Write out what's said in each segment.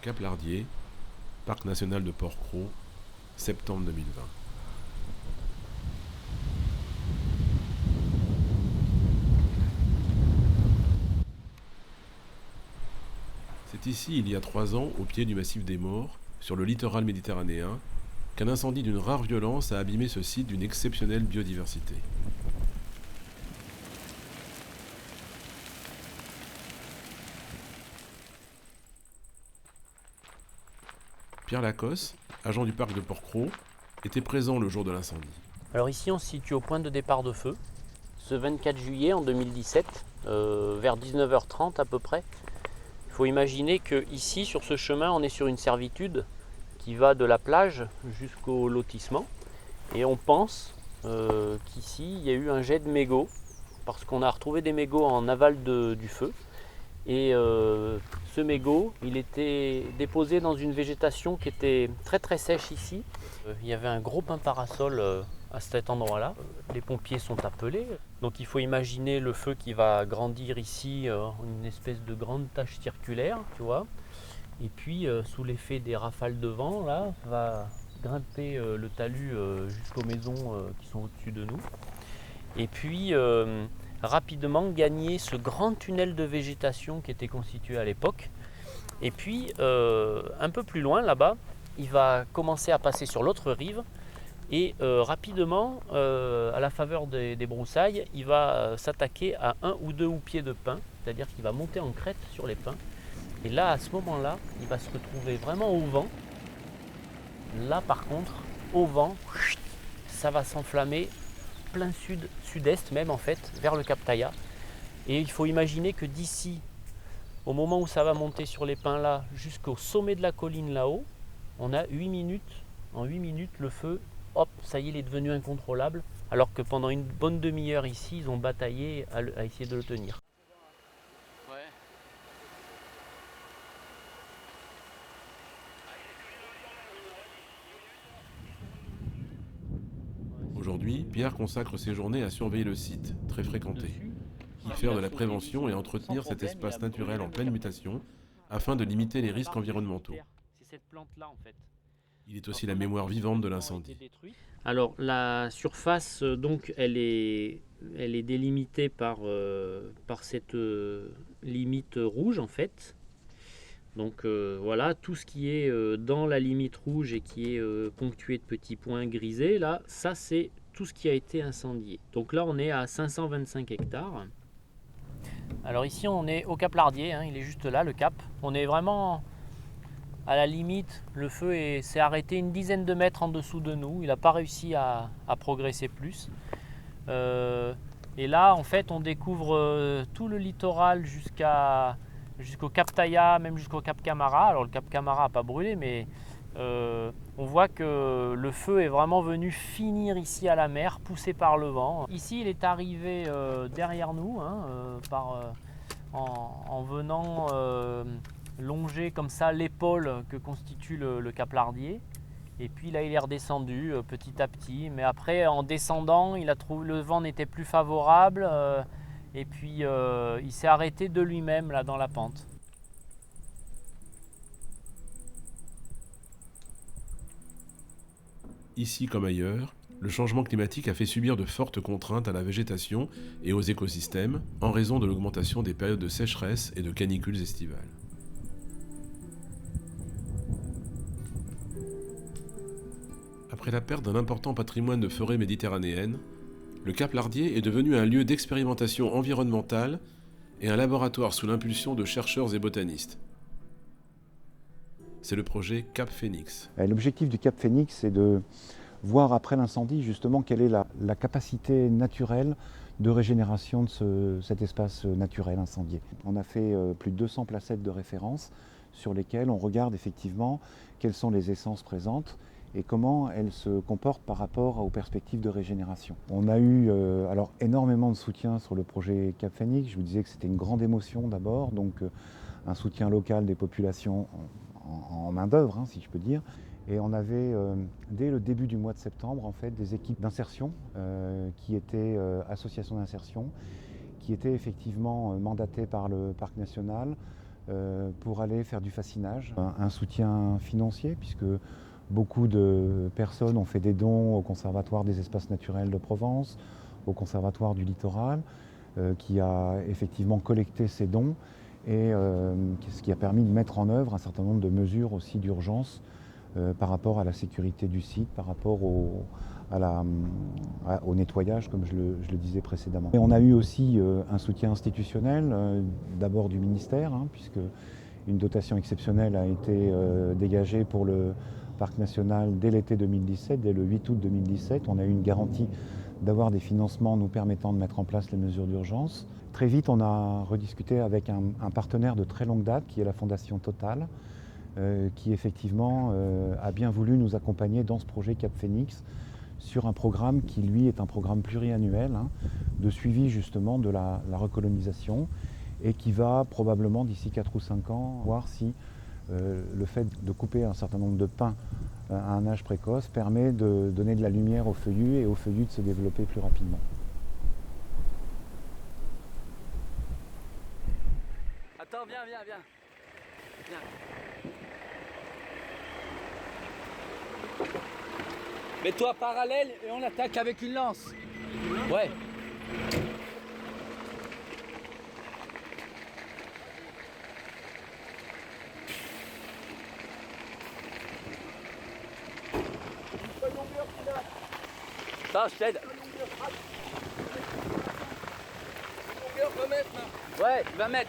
Cap-Lardier, Parc national de Port-Cros, septembre 2020. C'est ici, il y a 3 ans, au pied du massif des Morts, sur le littoral méditerranéen, qu'un incendie d'une rare violence a abîmé ce site d'une exceptionnelle biodiversité. Pierre Lacosse, agent du parc de Port-Cros, était présent le jour de l'incendie. Alors ici on se situe au point de départ de feu, ce 24 juillet en 2017, vers 19h30 à peu près. Il faut imaginer que ici sur ce chemin on est sur une servitude qui va de la plage jusqu'au lotissement et on pense qu'ici il y a eu un jet de mégots parce qu'on a retrouvé des mégots en aval du feu et ce mégot il était déposé dans une végétation qui était très très sèche ici. Il y avait un gros pin parasol à cet endroit-là. Les pompiers sont appelés. Donc il faut imaginer le feu qui va grandir ici, une espèce de grande tache circulaire, tu vois. Et puis sous l'effet des rafales de vent, là, va grimper le talus jusqu'aux maisons qui sont au-dessus de nous. Et puis rapidement gagner ce grand tunnel de végétation qui était constitué à l'époque. Et puis un peu plus loin là-bas, il va commencer à passer sur l'autre rive. Et rapidement, à la faveur des broussailles, il va s'attaquer à 1 ou 2 houppiers de pin, c'est-à-dire qu'il va monter en crête sur les pins. Et là, à ce moment-là, il va se retrouver vraiment au vent. Là, par contre, au vent, ça va s'enflammer plein sud, sud-est même en fait, vers le Cap Taillat. Et il faut imaginer que d'ici, au moment où ça va monter sur les pins là, jusqu'au sommet de la colline là-haut, on a 8 minutes. En 8 minutes, le feu, hop, ça y est, il est devenu incontrôlable. Alors que pendant une bonne demi-heure ici, ils ont bataillé à essayer de le tenir. Aujourd'hui, Pierre consacre ses journées à surveiller le site, très fréquenté, y faire de la prévention et entretenir cet espace naturel en pleine mutation afin de limiter les risques environnementaux. C'est cette plante-là en fait. Il est aussi la mémoire vivante de l'incendie. Alors la surface, donc, elle est délimitée par cette limite rouge en fait. Donc voilà, tout ce qui est dans la limite rouge et qui est ponctué de petits points grisés, là, ça c'est tout ce qui a été incendié. Donc là on est à 525 hectares. Alors ici on est au Cap Lardier, hein, il est juste là le cap. On est vraiment à la limite, le feu s'est arrêté une dizaine de mètres en dessous de nous, il n'a pas réussi à progresser plus. Et là en fait on découvre tout le littoral jusqu'au Cap Taillat, même jusqu'au Cap Camara. Alors le Cap Camara n'a pas brûlé, mais on voit que le feu est vraiment venu finir ici à la mer, poussé par le vent. Ici il est arrivé derrière nous, hein, en venant longer comme ça l'épaule que constitue le Cap Lardier. Et puis là, il est redescendu petit à petit. Mais après, en descendant, il a trouvé le vent n'était plus favorable. Et puis, il s'est arrêté de lui-même là dans la pente. Ici comme ailleurs, le changement climatique a fait subir de fortes contraintes à la végétation et aux écosystèmes en raison de l'augmentation des périodes de sécheresse et de canicules estivales. Après la perte d'un important patrimoine de forêts méditerranéennes, le Cap Lardier est devenu un lieu d'expérimentation environnementale et un laboratoire sous l'impulsion de chercheurs et botanistes. C'est le projet Cap Phoenix. L'objectif du Cap Phoenix, c'est de voir après l'incendie justement quelle est la capacité naturelle de régénération de cet espace naturel incendié. On a fait plus de 200 placettes de référence sur lesquelles on regarde effectivement quelles sont les essences présentes et comment elles se comportent par rapport aux perspectives de régénération. On a eu alors énormément de soutien sur le projet Cap Phoenix. Je vous disais que c'était une grande émotion d'abord, donc un soutien local des populations en main-d'œuvre, hein, si je peux dire. Et on avait, dès le début du mois de septembre, en fait, des équipes d'insertion qui étaient associations d'insertion, qui étaient effectivement mandatées par le Parc national pour aller faire du fascinage. Un soutien financier, puisque beaucoup de personnes ont fait des dons au Conservatoire des espaces naturels de Provence, au Conservatoire du littoral, qui a effectivement collecté ces dons et ce qui a permis de mettre en œuvre un certain nombre de mesures aussi d'urgence par rapport à la sécurité du site, par rapport au nettoyage, comme je le disais précédemment. Et on a eu aussi un soutien institutionnel, d'abord du ministère, puisque une dotation exceptionnelle a été dégagée pour le Parc national dès l'été 2017, dès le 8 août 2017. On a eu une garantie d'avoir des financements nous permettant de mettre en place les mesures d'urgence. Très vite, on a rediscuté avec un partenaire de très longue date, qui est la Fondation Total, qui effectivement a bien voulu nous accompagner dans ce projet Cap Phoenix, sur un programme qui, lui, est un programme pluriannuel, de suivi justement de la recolonisation, et qui va probablement, d'ici 4 ou 5 ans, voir si le fait de couper un certain nombre de pins à un âge précoce permet de donner de la lumière aux feuillus et aux feuillus de se développer plus rapidement. Attends, viens. Mets-toi parallèle et on attaque avec une lance. Ouais. Ça, je t'aide. Ouais, 20 mètres.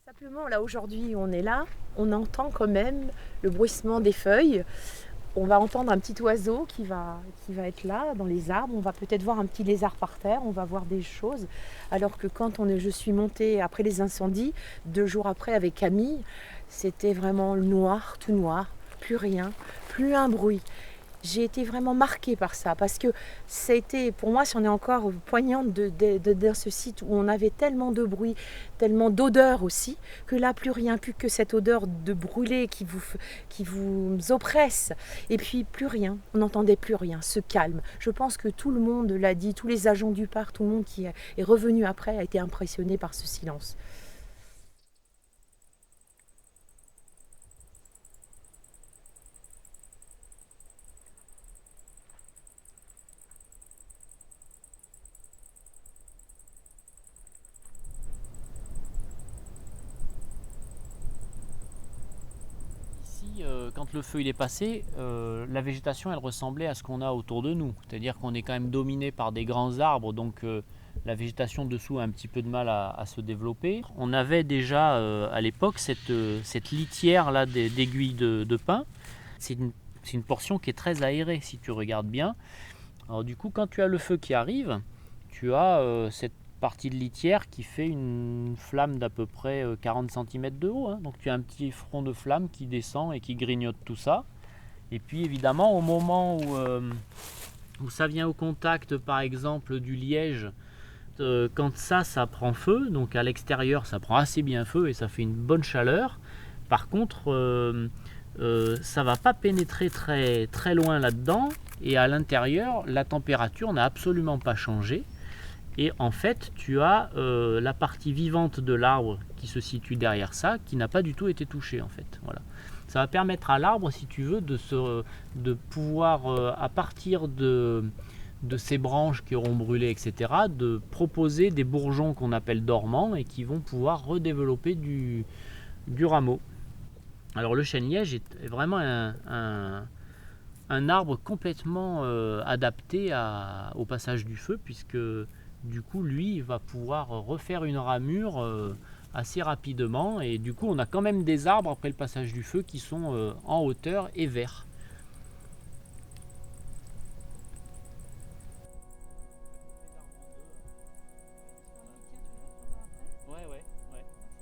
Simplement, là aujourd'hui, on est là, on entend quand même le bruissement des feuilles. On va entendre un petit oiseau qui va être là, dans les arbres. On va peut-être voir un petit lézard par terre, on va voir des choses. Alors que quand je suis montée après les incendies, 2 jours après avec Camille, c'était vraiment noir, tout noir, plus rien, plus un bruit. J'ai été vraiment marquée par ça, parce que ça a été, pour moi, c'en est encore poignant dans ce site où on avait tellement de bruit, tellement d'odeur aussi, que là, plus rien, plus que cette odeur de brûlé qui vous oppresse. Et puis, plus rien, on n'entendait plus rien, ce calme. Je pense que tout le monde l'a dit, tous les agents du parc, tout le monde qui est revenu après a été impressionné par ce silence. Quand le feu il est passé, la végétation elle ressemblait à ce qu'on a autour de nous. C'est-à-dire qu'on est quand même dominé par des grands arbres, donc la végétation dessous a un petit peu de mal à se développer. On avait déjà à l'époque cette litière là d'aiguilles de pin. C'est une portion qui est très aérée si tu regardes bien. Alors du coup, quand tu as le feu qui arrive, tu as cette partie de litière qui fait une flamme d'à peu près 40 cm de haut. Donc tu as un petit front de flamme qui descend et qui grignote tout ça. Et puis évidemment, au moment où ça vient au contact, par exemple, du liège, quand ça prend feu, donc à l'extérieur, ça prend assez bien feu et ça fait une bonne chaleur. Par contre, ça ne va pas pénétrer très, très loin là-dedans. Et à l'intérieur, la température n'a absolument pas changé. Et en fait, tu as la partie vivante de l'arbre qui se situe derrière ça, qui n'a pas du tout été touchée en fait. Voilà. Ça va permettre à l'arbre, si tu veux, de pouvoir, à partir de ces branches qui auront brûlé, etc., de proposer des bourgeons qu'on appelle dormants et qui vont pouvoir redévelopper du rameau. Alors le chêne-liège est vraiment un arbre complètement adapté au passage du feu, puisque du coup, lui, il va pouvoir refaire une ramure assez rapidement. Et du coup, on a quand même des arbres après le passage du feu qui sont en hauteur et verts.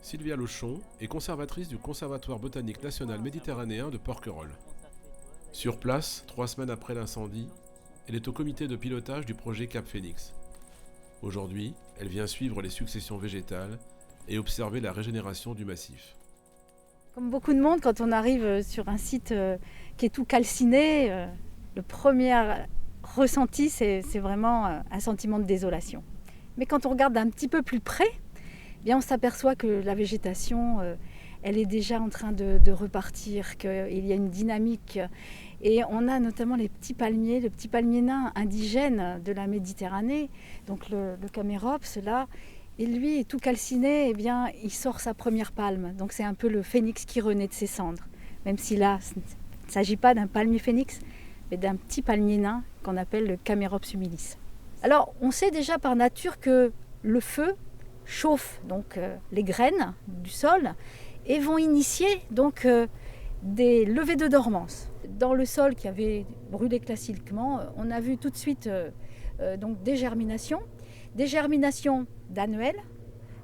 Sylvia Lochon est conservatrice du Conservatoire botanique national méditerranéen de Porquerolles. Sur place, 3 semaines après l'incendie, elle est au comité de pilotage du projet Cap Phoenix. Aujourd'hui, elle vient suivre les successions végétales et observer la régénération du massif. Comme beaucoup de monde, quand on arrive sur un site qui est tout calciné, le premier ressenti, c'est vraiment un sentiment de désolation. Mais quand on regarde d'un petit peu plus près, eh bien on s'aperçoit que la végétation, elle est déjà en train de repartir, qu'il y a une dynamique. Et on a notamment les petits palmiers, le petit palmier nain indigène de la Méditerranée, donc le Camérops, là. Et lui, tout calciné, eh bien, il sort sa première palme. Donc c'est un peu le phénix qui renaît de ses cendres. Même si là, il ne s'agit pas d'un palmier phénix, mais d'un petit palmier nain qu'on appelle le Camérops humilis. Alors, on sait déjà par nature que le feu chauffe donc les graines du sol et vont initier donc des levées de dormance. Dans le sol qui avait brûlé classiquement, on a vu tout de suite donc des germinations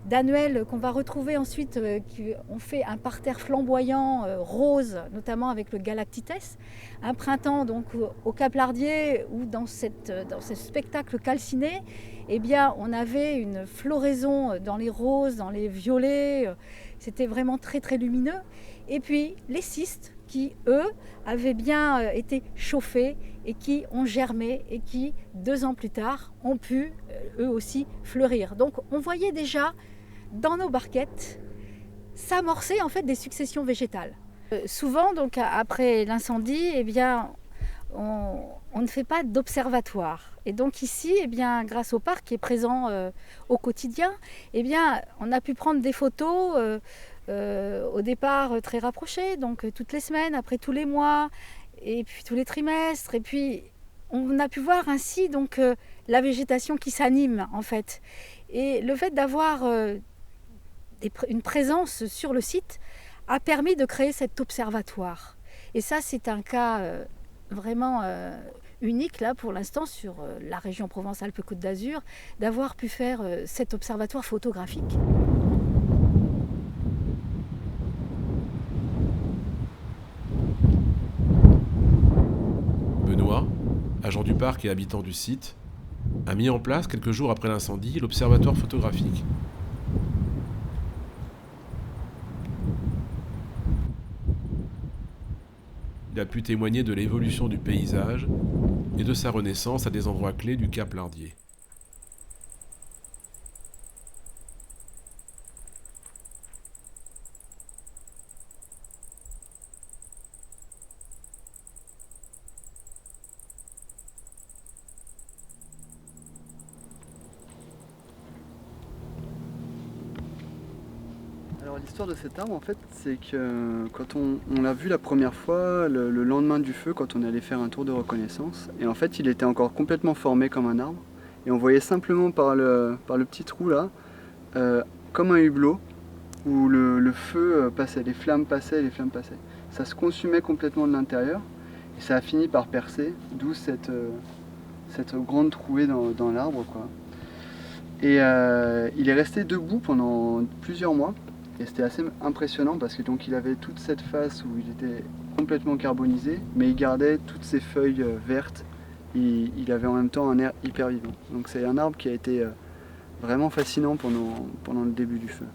d'annuelles qu'on va retrouver ensuite, qui ont fait un parterre flamboyant rose, notamment avec le Galactites. Un printemps donc au Cap-Lardier, où dans ce spectacle calciné, eh bien, on avait une floraison dans les roses, dans les violets. C'était vraiment très très lumineux. Et puis les cystes qui, eux, avaient bien été chauffés et qui ont germé et qui, 2 ans plus tard, ont pu, eux aussi, fleurir. Donc on voyait déjà, dans nos barquettes, s'amorcer en fait des successions végétales. Souvent, donc, après l'incendie, eh bien, on ne fait pas d'observatoire. Et donc ici, eh bien, grâce au parc qui est présent au quotidien, eh bien, on a pu prendre des photos au départ très rapprochées, donc toutes les semaines, après tous les mois, et puis tous les trimestres. Et puis on a pu voir ainsi donc la végétation qui s'anime en fait. Et le fait d'avoir une présence sur le site a permis de créer cet observatoire. Et ça, c'est un cas vraiment unique là pour l'instant sur la région Provence-Alpes-Côte d'Azur, d'avoir pu faire cet observatoire photographique. Benoît, agent du parc et habitant du site, a mis en place quelques jours après l'incendie l'observatoire photographique. Il a pu témoigner de l'évolution du paysage et de sa renaissance à des endroits clés du Cap Lardier. Alors l'histoire de cet arbre en fait c'est que quand on l'a vu la première fois, le lendemain du feu, quand on allait faire un tour de reconnaissance, et en fait il était encore complètement formé comme un arbre, et on voyait simplement par le petit trou là, comme un hublot, où le feu passait, les flammes passaient. Ça se consumait complètement de l'intérieur, et ça a fini par percer, d'où cette grande trouée dans l'arbre, quoi. Et il est resté debout pendant plusieurs mois. Et c'était assez impressionnant parce que donc il avait toute cette face où il était complètement carbonisé, mais il gardait toutes ses feuilles vertes. Il avait en même temps un air hyper vivant. Donc c'est un arbre qui a été vraiment fascinant pendant le début du feu.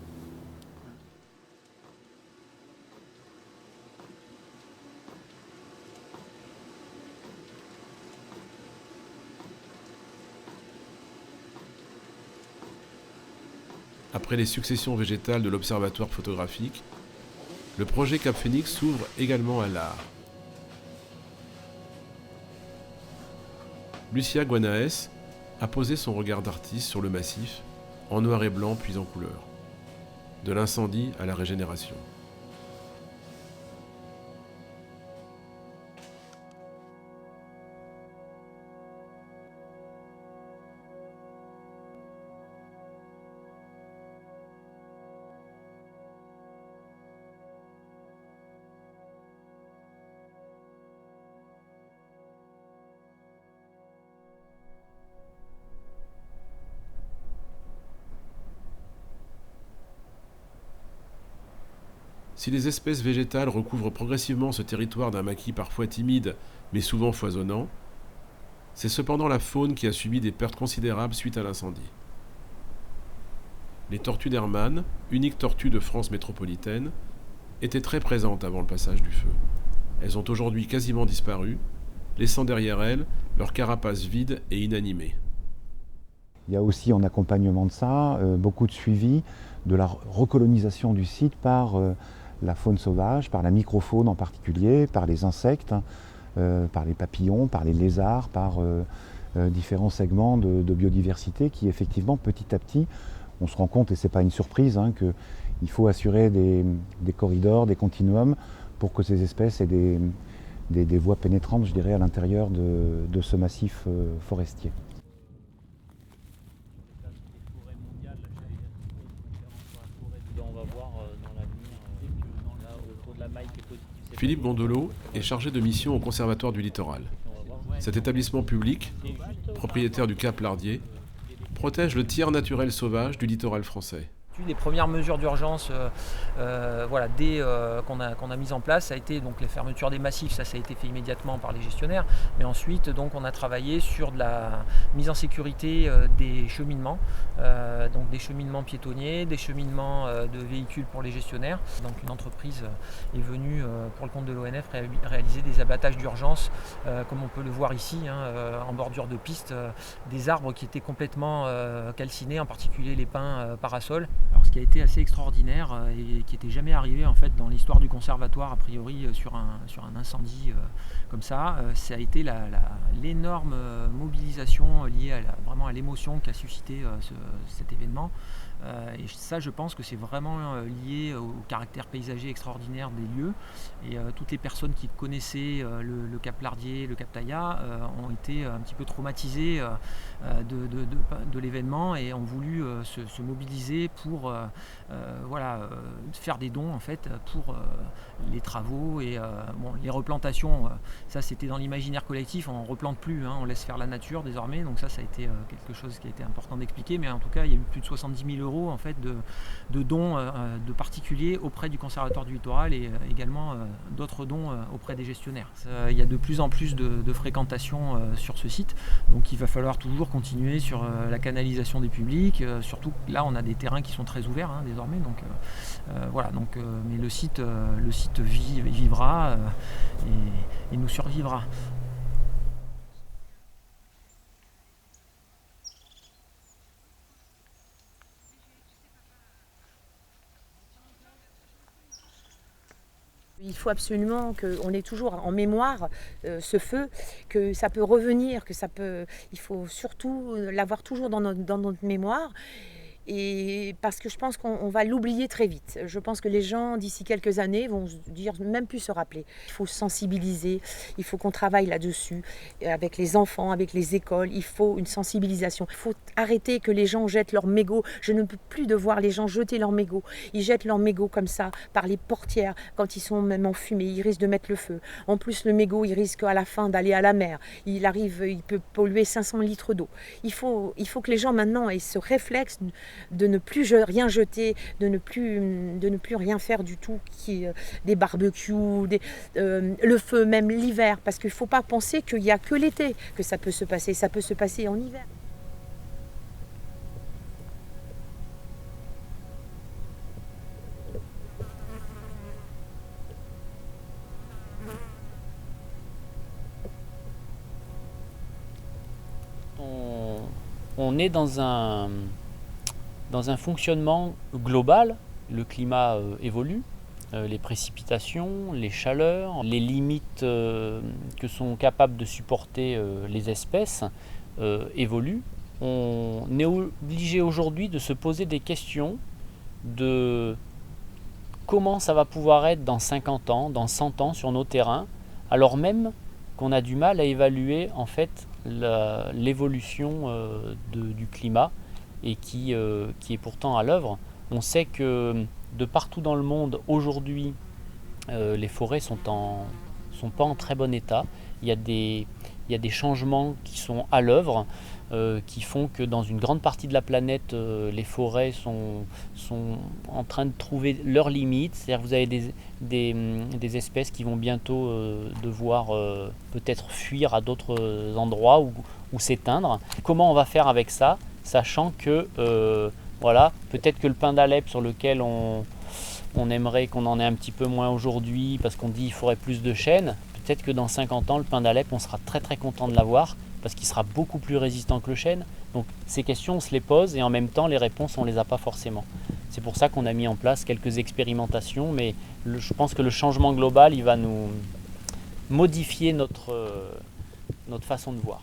Après les successions végétales de l'observatoire photographique, le projet Cap Phénix s'ouvre également à l'art. Lucia Guanaes a posé son regard d'artiste sur le massif, en noir et blanc puis en couleur, de l'incendie à la régénération. Si les espèces végétales recouvrent progressivement ce territoire d'un maquis parfois timide, mais souvent foisonnant, c'est cependant la faune qui a subi des pertes considérables suite à l'incendie. Les tortues d'Hermann, unique tortue de France métropolitaine, étaient très présentes avant le passage du feu. Elles ont aujourd'hui quasiment disparu, laissant derrière elles leur carapace vide et inanimée. Il y a aussi en accompagnement de ça beaucoup de suivi de la recolonisation du site par la faune sauvage, par la microfaune en particulier, par les insectes, par les papillons, par les lézards, par différents segments de biodiversité qui effectivement petit à petit, on se rend compte, et ce n'est pas une surprise, qu'il faut assurer des corridors, des continuums pour que ces espèces aient des voies pénétrantes, je dirais, à l'intérieur de ce massif forestier. Philippe Bondelot est chargé de mission au Conservatoire du Littoral. Cet établissement public, propriétaire du Cap Lardier, protège le tiers naturel sauvage du littoral français. Les premières mesures d'urgence dès qu'on a mises en place, ça a été donc les fermetures des massifs, ça a été fait immédiatement par les gestionnaires, mais ensuite donc on a travaillé sur de la mise en sécurité des cheminements, donc des cheminements piétonniers, des cheminements de véhicules pour les gestionnaires. Donc une entreprise est venue pour le compte de l'ONF réaliser des abattages d'urgence, comme on peut le voir ici, en bordure de piste, des arbres qui étaient complètement calcinés, en particulier les pins parasols. Alors, ce qui a été assez extraordinaire et qui n'était jamais arrivé en fait dans l'histoire du conservatoire a priori sur un incendie comme ça, ça a été l'énorme mobilisation liée vraiment à l'émotion qu'a suscité cet événement. Et ça, je pense que c'est vraiment lié au caractère paysager extraordinaire des lieux. Et toutes les personnes qui connaissaient le Cap Lardier, le Cap Taillat, ont été un petit peu traumatisées de l'événement et ont voulu se mobiliser pour faire des dons en fait pour les travaux et les replantations. Ça, c'était dans l'imaginaire collectif. On ne replante plus, on laisse faire la nature désormais. Donc ça a été quelque chose qui a été important d'expliquer. Mais en tout cas, il y a eu plus de 70 000 € en fait de dons de particuliers auprès du Conservatoire du Littoral et également d'autres dons auprès des gestionnaires. Il y a de plus en plus de fréquentation sur ce site, donc il va falloir toujours continuer sur la canalisation des publics, surtout là on a des terrains qui sont très ouverts désormais, donc mais le site vivra et nous survivra. Il faut absolument qu'on ait toujours en mémoire ce feu, que ça peut revenir, il faut surtout l'avoir toujours dans notre mémoire. Et parce que je pense qu'on va l'oublier très vite. Je pense que les gens, d'ici quelques années, vont se dire, même plus se rappeler. Il faut sensibiliser, il faut qu'on travaille là-dessus, avec les enfants, avec les écoles. Il faut une sensibilisation. Il faut arrêter que les gens jettent leurs mégots. Je ne peux plus de voir les gens jeter leurs mégots. Ils jettent leurs mégots comme ça, par les portières, quand ils sont même enfumés. Ils risquent de mettre le feu. En plus, le mégot, il risque à la fin d'aller à la mer. Il peut polluer 500 litres d'eau. Il faut que les gens maintenant aient ce réflexe de ne plus rien jeter, de ne plus rien faire du tout, des barbecues, le feu, même l'hiver, parce qu'il ne faut pas penser qu'il n'y a que l'été que ça peut se passer en hiver. On est dans un fonctionnement global. Le climat évolue, les précipitations, les chaleurs, les limites que sont capables de supporter les espèces évoluent. On est obligé aujourd'hui de se poser des questions de comment ça va pouvoir être dans 50 ans, dans 100 ans sur nos terrains, alors même qu'on a du mal à évaluer en fait l'évolution du climat et qui est pourtant à l'œuvre. On sait que de partout dans le monde aujourd'hui les forêts sont pas en très bon état. Il y a des changements qui sont à l'œuvre qui font que dans une grande partie de la planète les forêts sont en train de trouver leurs limites. C'est-à-dire que vous avez des espèces qui vont bientôt devoir peut-être fuir à d'autres endroits ou s'éteindre. Comment on va faire avec ça, sachant que peut-être que le pin d'Alep sur lequel on aimerait qu'on en ait un petit peu moins aujourd'hui parce qu'on dit qu'il faudrait plus de chênes, peut-être que dans 50 ans le pin d'Alep on sera très très content de l'avoir parce qu'il sera beaucoup plus résistant que le chêne. Donc ces questions, on se les pose et en même temps, les réponses, on ne les a pas forcément. C'est pour ça qu'on a mis en place quelques expérimentations, mais je pense que le changement global, il va nous modifier notre façon de voir.